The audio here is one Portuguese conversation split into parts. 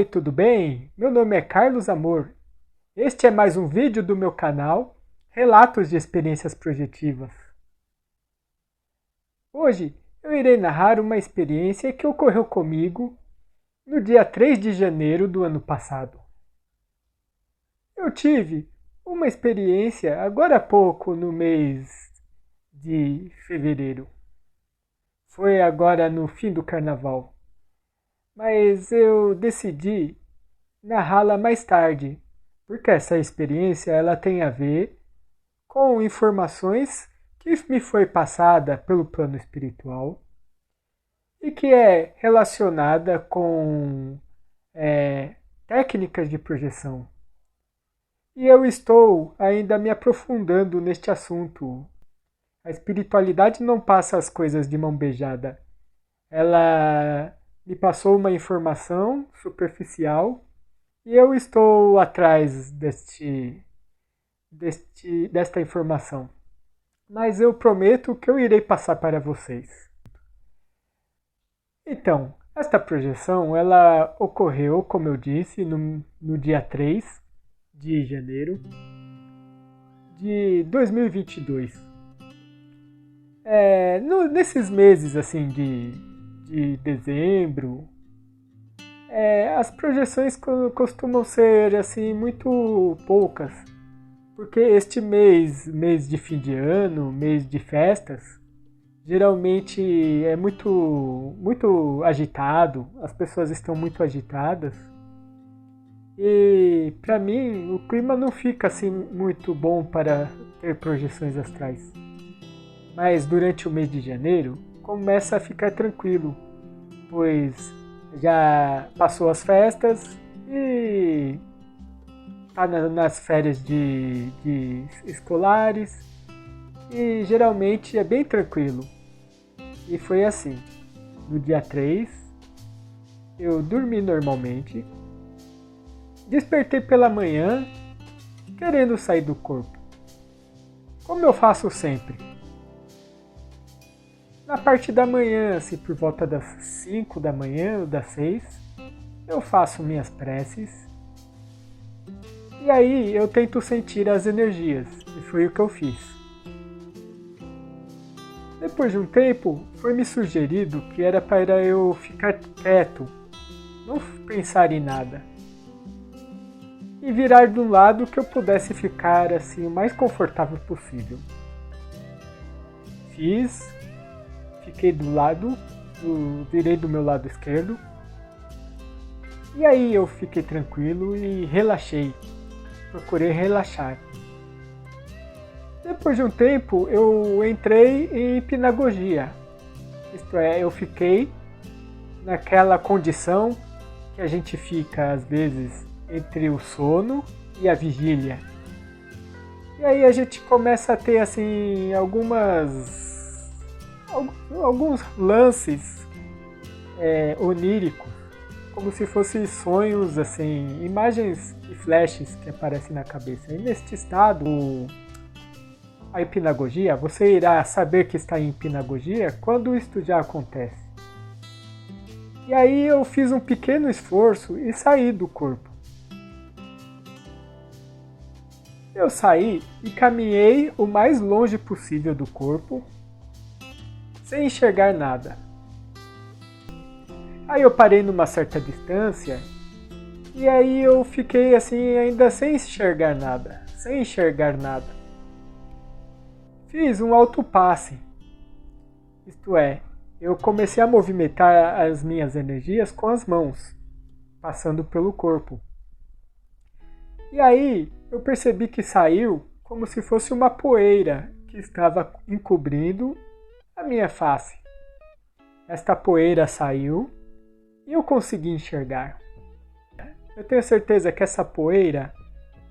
Oi, tudo bem? Meu nome é Carlos Amor. Este é mais um vídeo do meu canal Relatos de Experiências Projetivas. Hoje eu irei narrar uma experiência que ocorreu comigo no dia 3 de janeiro do ano passado. Eu tive uma experiência agora há pouco no mês de fevereiro. Foi agora no fim do carnaval. Mas eu decidi narrá-la mais tarde, porque essa experiência ela tem a ver com informações que me foi passada pelo plano espiritual e que é relacionada com técnicas de projeção. E eu estou ainda me aprofundando neste assunto. A espiritualidade não passa as coisas de mão beijada. Ela me passou uma informação superficial e eu estou atrás desta informação. Mas eu prometo que eu irei passar para vocês. Então, esta projeção ela ocorreu, como eu disse, no dia 3 de janeiro de 2022. Nesses meses assim de dezembro, as projeções costumam ser assim muito poucas, porque este mês de fim de ano, mês de festas, geralmente é muito agitado, as pessoas estão muito agitadas e para mim o clima não fica assim muito bom para ter projeções astrais. Mas durante o mês de janeiro começa a ficar tranquilo, pois já passou as festas e está nas férias de escolares e geralmente é bem tranquilo. E foi assim, no dia 3 eu dormi normalmente, despertei pela manhã querendo sair do corpo, como eu faço sempre. Na parte da manhã, assim, por volta das 5 da manhã ou das 6, eu faço minhas preces. E aí eu tento sentir as energias. E foi o que eu fiz. Depois de um tempo, foi me sugerido que era para eu ficar quieto, não pensar em nada. E virar de um lado que eu pudesse ficar assim o mais confortável possível. Fiquei virei do meu lado esquerdo. E aí eu fiquei tranquilo e relaxei. Procurei relaxar. Depois de um tempo eu entrei em hipnagogia. Isto é, eu fiquei naquela condição que a gente fica às vezes entre o sono e a vigília. E aí a gente começa a ter assim alguns lances oníricos, como se fossem sonhos, assim, imagens e flashes que aparecem na cabeça. E neste estado, a hipnagogia, você irá saber que está em hipnagogia quando isto já acontece. E aí eu fiz um pequeno esforço e saí do corpo. Eu saí e caminhei o mais longe possível do corpo, sem enxergar nada. Aí eu parei numa certa distância e aí eu fiquei assim ainda sem enxergar nada, Fiz um autopasse, isto é, eu comecei a movimentar as minhas energias com as mãos, passando pelo corpo. E aí eu percebi que saiu como se fosse uma poeira que estava encobrindo a minha face. Esta poeira saiu e eu consegui enxergar. Eu tenho certeza que essa poeira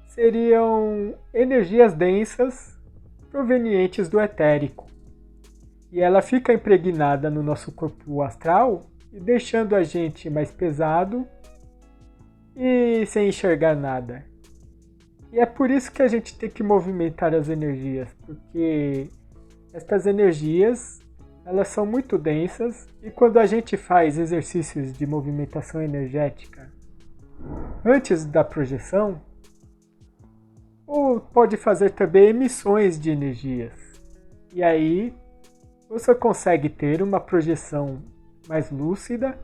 seriam energias densas provenientes do etérico. E ela fica impregnada no nosso corpo astral e deixando a gente mais pesado e sem enxergar nada. E é por isso que a gente tem que movimentar as energias, porque estas energias elas são muito densas e quando a gente faz exercícios de movimentação energética antes da projeção, ou pode fazer também emissões de energias. E aí você consegue ter uma projeção mais lúcida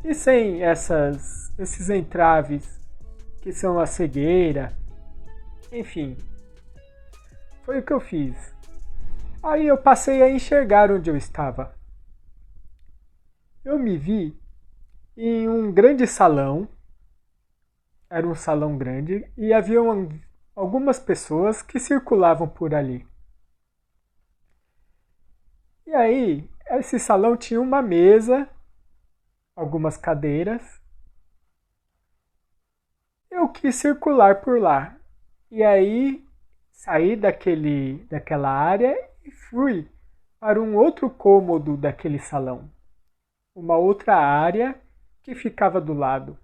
e sem esses entraves que são a cegueira. Enfim, foi o que eu fiz. Aí eu passei a enxergar onde eu estava. Eu me vi em um grande salão. Era um salão grande e havia algumas pessoas que circulavam por ali. E aí, esse salão tinha uma mesa, algumas cadeiras. Eu quis circular por lá. E aí, saí daquela área e fui para um outro cômodo daquele salão. Uma outra área que ficava do lado.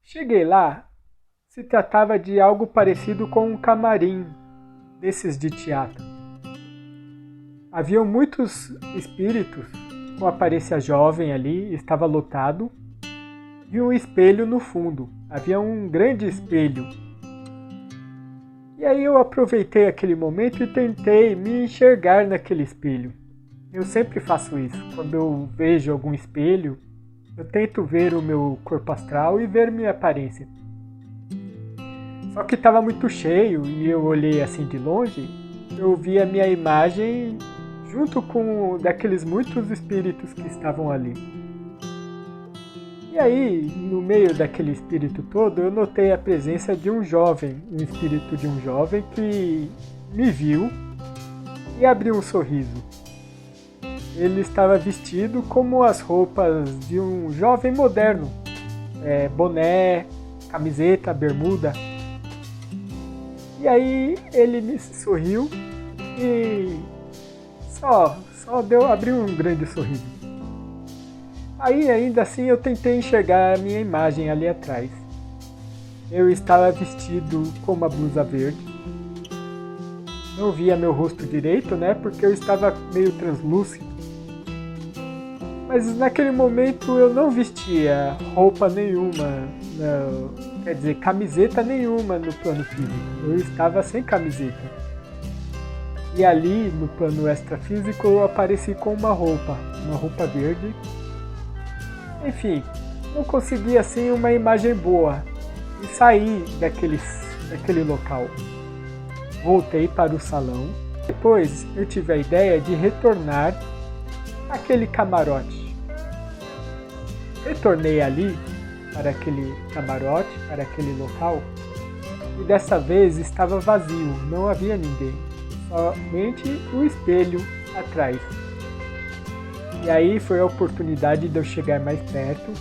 Cheguei lá, se tratava de algo parecido com um camarim desses de teatro. Haviam muitos espíritos com aparência jovem ali, estava lotado, e um espelho no fundo. Havia um grande espelho. E aí eu aproveitei aquele momento e tentei me enxergar naquele espelho. Eu sempre faço isso. Quando eu vejo algum espelho, eu tento ver o meu corpo astral e ver minha aparência. Só que estava muito cheio e eu olhei assim de longe, eu vi a minha imagem junto com daqueles muitos espíritos que estavam ali. E aí, no meio daquele espírito todo, eu notei a presença de um jovem, um espírito de um jovem que me viu e abriu um sorriso. Ele estava vestido como as roupas de um jovem moderno, boné, camiseta, bermuda. E aí ele me sorriu e abriu um grande sorriso. Aí ainda assim eu tentei enxergar a minha imagem ali atrás. Eu estava vestido com uma blusa verde. Não via meu rosto direito, né? Porque eu estava meio translúcido. Mas naquele momento eu não vestia roupa nenhuma, quer dizer, camiseta nenhuma no plano físico. Eu estava sem camiseta. E ali, no plano extrafísico, eu apareci com uma roupa verde. Enfim, não consegui assim uma imagem boa e saí daquele local. Voltei para o salão. Depois eu tive a ideia de retornar àquele camarote. Retornei ali para aquele camarote, para aquele local, e dessa vez estava vazio, não havia ninguém, somente o espelho atrás. E aí foi a oportunidade de eu chegar mais perto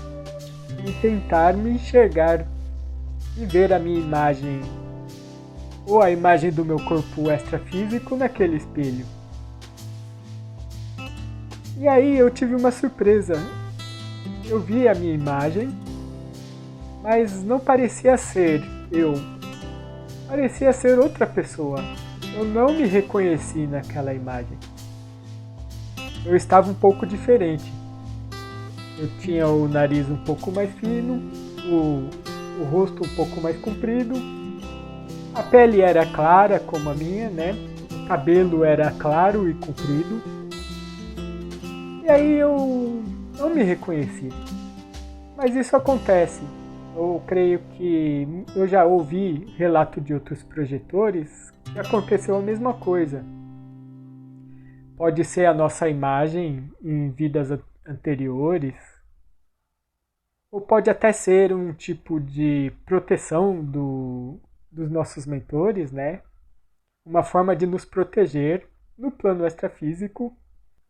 e tentar me enxergar e ver a minha imagem, ou a imagem do meu corpo extrafísico naquele espelho. E aí eu tive uma surpresa. Eu vi a minha imagem, mas não parecia ser eu. Parecia ser outra pessoa. Eu não me reconheci naquela imagem. Eu estava um pouco diferente. Eu tinha o nariz um pouco mais fino, o rosto um pouco mais comprido, a pele era clara como a minha, né? O cabelo era claro e comprido. E aí eu não me reconheci. Mas isso acontece. Eu creio que eu já ouvi relato de outros projetores que aconteceu a mesma coisa. Pode ser a nossa imagem em vidas anteriores, ou pode até ser um tipo de proteção dos nossos mentores, né? Uma forma de nos proteger no plano extrafísico.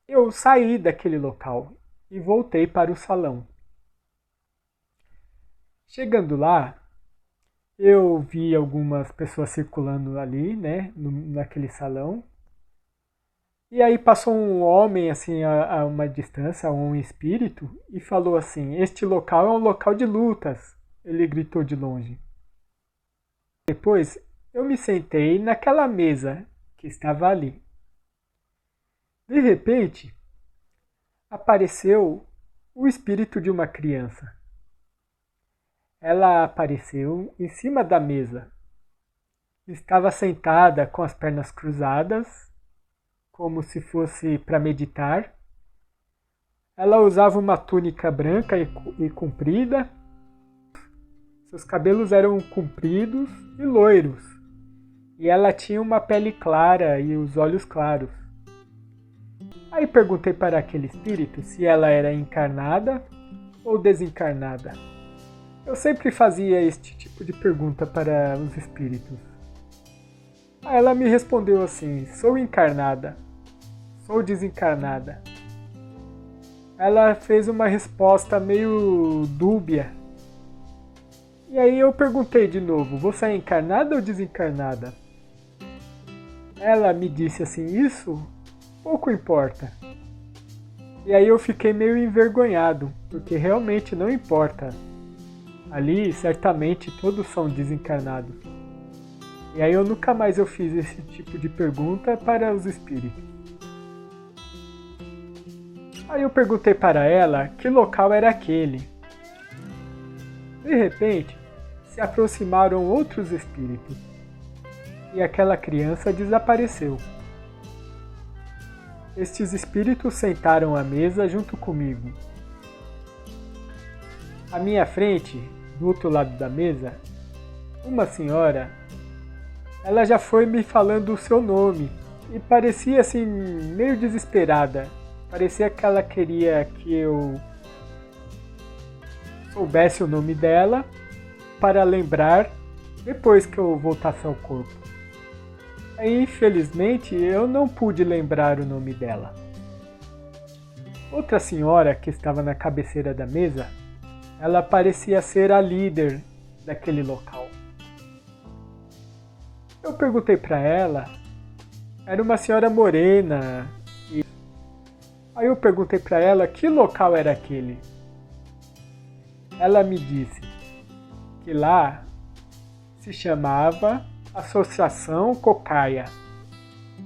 Eu saí daquele local e voltei para o salão. Chegando lá, eu vi algumas pessoas circulando ali, né, naquele salão. E aí passou um homem assim a uma distância, um espírito, e falou assim: "Este local é um local de lutas", ele gritou de longe. Depois eu me sentei naquela mesa que estava ali. De repente, apareceu o espírito de uma criança. ela apareceu em cima da mesa. Estava sentada com as pernas cruzadas, como se fosse para meditar. Ela usava uma túnica branca e comprida. Seus cabelos eram compridos e loiros. E ela tinha uma pele clara e os olhos claros. Aí perguntei para aquele espírito se ela era encarnada ou desencarnada. Eu sempre fazia este tipo de pergunta para os espíritos. Aí ela me respondeu assim: sou encarnada, sou desencarnada. Ela fez uma resposta meio dúbia. E aí eu perguntei de novo: você é encarnada ou desencarnada? Ela me disse assim: isso pouco importa. E aí eu fiquei meio envergonhado, porque realmente não importa. Ali, certamente, todos são desencarnados. E aí eu nunca mais eu fiz esse tipo de pergunta para os espíritos. Aí eu perguntei para ela que local era aquele. De repente, se aproximaram outros espíritos. E aquela criança desapareceu. Estes espíritos sentaram à mesa junto comigo. À minha frente, do outro lado da mesa, uma senhora, ela já foi me falando o seu nome e parecia assim meio desesperada. Parecia que ela queria que eu soubesse o nome dela para lembrar depois que eu voltasse ao corpo. Aí, infelizmente, eu não pude lembrar o nome dela. Outra senhora que estava na cabeceira da mesa, ela parecia ser a líder daquele local. Eu perguntei para ela, era uma senhora morena. Aí eu perguntei para ela que local era aquele. Ela me disse que lá se chamava Associação Cocaia,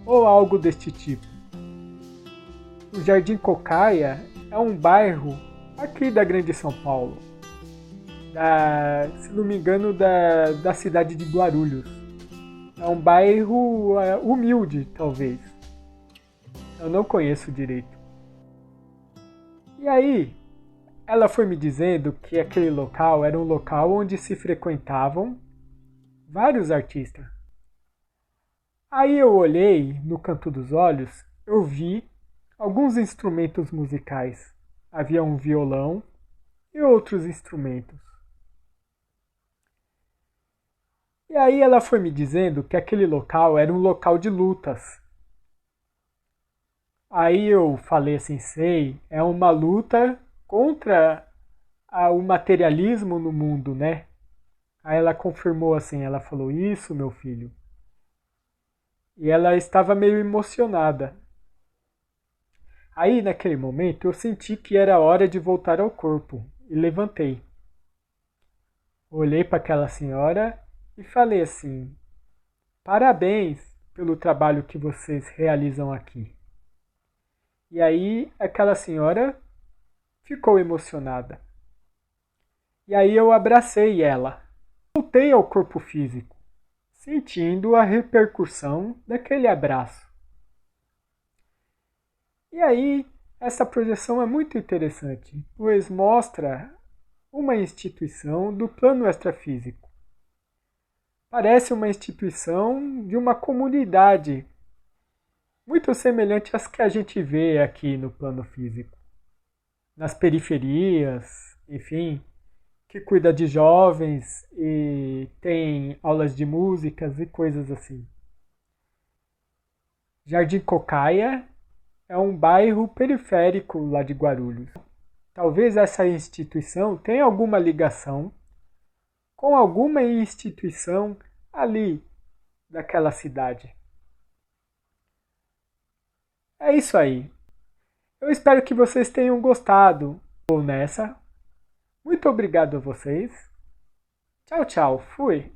ou algo deste tipo. O Jardim Cocaia é um bairro aqui da Grande São Paulo, se não me engano, da cidade de Guarulhos. É um bairro humilde, talvez. Eu não conheço direito. E aí, ela foi me dizendo que aquele local era um local onde se frequentavam vários artistas. Aí eu olhei no canto dos olhos, eu vi alguns instrumentos musicais. Havia um violão e outros instrumentos. E aí ela foi me dizendo que aquele local era um local de lutas. Aí eu falei assim, sei, é uma luta contra o materialismo no mundo, né? Aí ela confirmou assim, ela falou, isso, meu filho. E ela estava meio emocionada. Aí, naquele momento, eu senti que era hora de voltar ao corpo e levantei. Olhei para aquela senhora e falei assim, parabéns pelo trabalho que vocês realizam aqui. E aí, aquela senhora ficou emocionada. E aí eu abracei ela. Voltei ao corpo físico, sentindo a repercussão daquele abraço. E aí, essa projeção é muito interessante, pois mostra uma instituição do plano extrafísico. Parece uma instituição de uma comunidade, muito semelhante às que a gente vê aqui no plano físico. Nas periferias, enfim, que cuida de jovens e tem aulas de músicas e coisas assim. Jardim Cocaia é um bairro periférico lá de Guarulhos. Talvez essa instituição tenha alguma ligação com alguma instituição ali daquela cidade. É isso aí. Eu espero que vocês tenham gostado. Ou nessa. Muito obrigado a vocês. Tchau, tchau. Fui.